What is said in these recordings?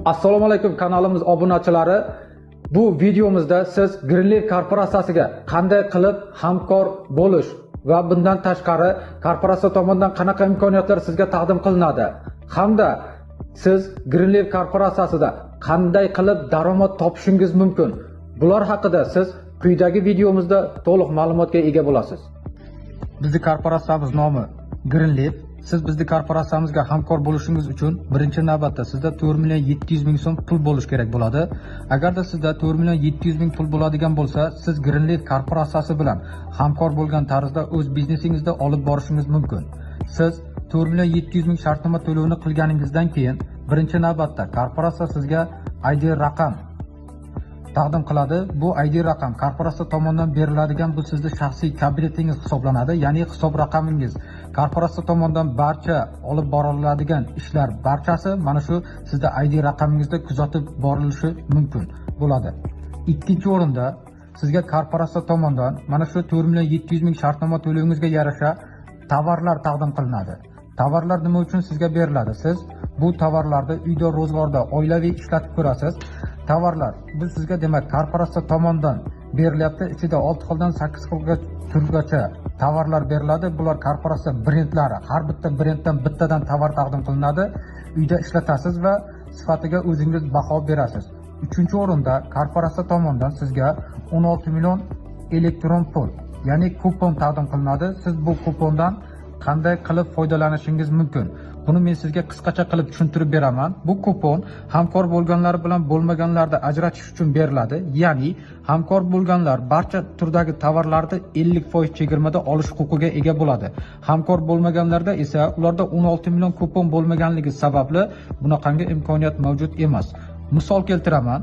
Assalomu alaykum kanalimiz obunachilari. Bu videomizda siz Greenleaf korporatsiyasiga qanday qilib hamkor bo'lish va bundan tashqari korporatsiya tomonidan qanaqa imkoniyatlar sizga taqdim qilinadi hamda siz Greenleaf korporatsiyasida qanday qilib daromad topishingiz mumkin. Bular haqida siz quyidagi videomizda to'liq ma'lumotga ega bo'lasiz. Bizning korporatsiyamiz nomi Greenleaf. Siz bizning korporatsiyamizga hamkor bo'lishingiz uchun birinchi navbatda sizda 4.700.000 so'm pul bo'lish kerak bo'ladi. Agarda sizda 4.700.000 pul bo'ladigan bo'lsa, siz Greenleaf korporatsiyasi bilan hamkor bo'lgan tarzda o'z biznesingizda olib borishingiz mumkin. Siz 4.700.000 shartnoma to'lovini qilganingizdan keyin birinchi navbatda korporatsiya sizga ID raqam taqdim qiladi. Bu ID raqam korporatsiya tomonidan beriladigan bu sizning shaxsiy kabinetingiz hisoblanadi, ya'ni hisob raqamingiz. Korporatsiya tomonidan barcha olib boriladigan ishlar barchasi mana shu sizda ID raqamingizda kuzatib borilishi mumkin bo'ladi. Ikkinchi o'rinda sizga korporatsiya tomonidan mana shu 4.700.000 shartnoma to'lovingizga yarasha tovarlar taqdim qilinadi. Tovarlar nima uchun sizga beriladi? Siz bu tovarlarni uyda, ro'zg'orda, oilaviy ishlatib ko'rasiz. Tovarlar biz sizga demak korporatsiya tomonidan berilyapti. Ichida 6 xildan 8 xilga turgacha tovarlar beriladi. Bular korporatsiya brendlari. Har bitta brenddan bittadan tovar taqdim qilinadi. Uyda ishlatasiz va sifatiga o'zingiz baho berasiz. Uchinchi o'rinda korporatsiya tomonidan sizga 16 million elektron pul, ya'ni kupon taqdim qilinadi. Siz bu kupondan qanday qilib foydalanishingiz mumkin? Buni men sizga qisqacha qilib tushuntirib beraman. Bu kupon hamkor bo'lganlar bilan bo'lmaganlarni ajratish uchun beriladi. Ya'ni hamkor bo'lganlar barcha turdagi tovarlarni 50% chegirmada olish huquqiga ega bo'ladi. Hamkor bo'lmaganlarda esa ularda 16 million kupon bo'lmaganligi sababli bunaqangi imkoniyat mavjud emas. Misol keltiraman.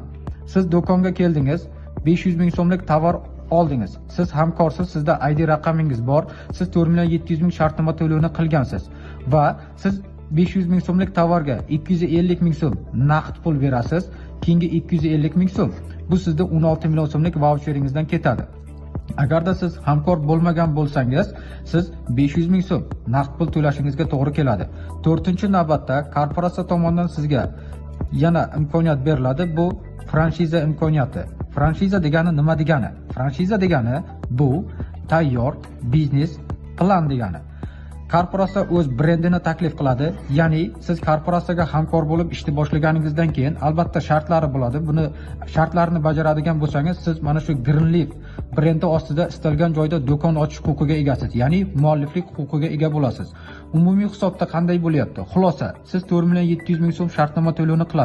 Siz do'konga keldingiz, 500.000 so'mlik tovar oldingiz. Siz hamkorsiz, sizda ID raqamingiz bor. Siz 4.700.000 shartnoma to'lovini qilgansiz va siz 500.000 so'mlik tovarga 250.000 so'm naqd pul berasiz. Keyingi 250.000 so'm bu sizda 16 million so'mlik vaucheringizdan ketadi. Agarda siz hamkor bo'lmagan bo'lsangiz, siz 500.000 so'm naqd pul to'lashingizga to'g'ri keladi. 4-navbatda korporatsiya tomonidan sizga yana imkoniyat beriladi. Bu franshiza imkoniyati. Franshiza degani nima degani? Franshiza degani bu tayyor biznes plan degani. Korporatsiya o'z brendini taklif qiladi. Ya'ni siz korporatsiyaga hamkor bo'lib ishni boshlaganingizdan keyin albatta shartlari bo'ladi. Buni shartlarini bajaradigan bo'lsangiz, siz mana shu Greenleaf brendi ostida istalgan joyda do'kon ochish huquqiga egasiz. Ya'ni mualliflik huquqiga ega bo'lasiz. Umumiy hisobda qanday bo'lyapti? Xulosa, siz 4.700.000 so'm shartnoma to'lovini qilasiz.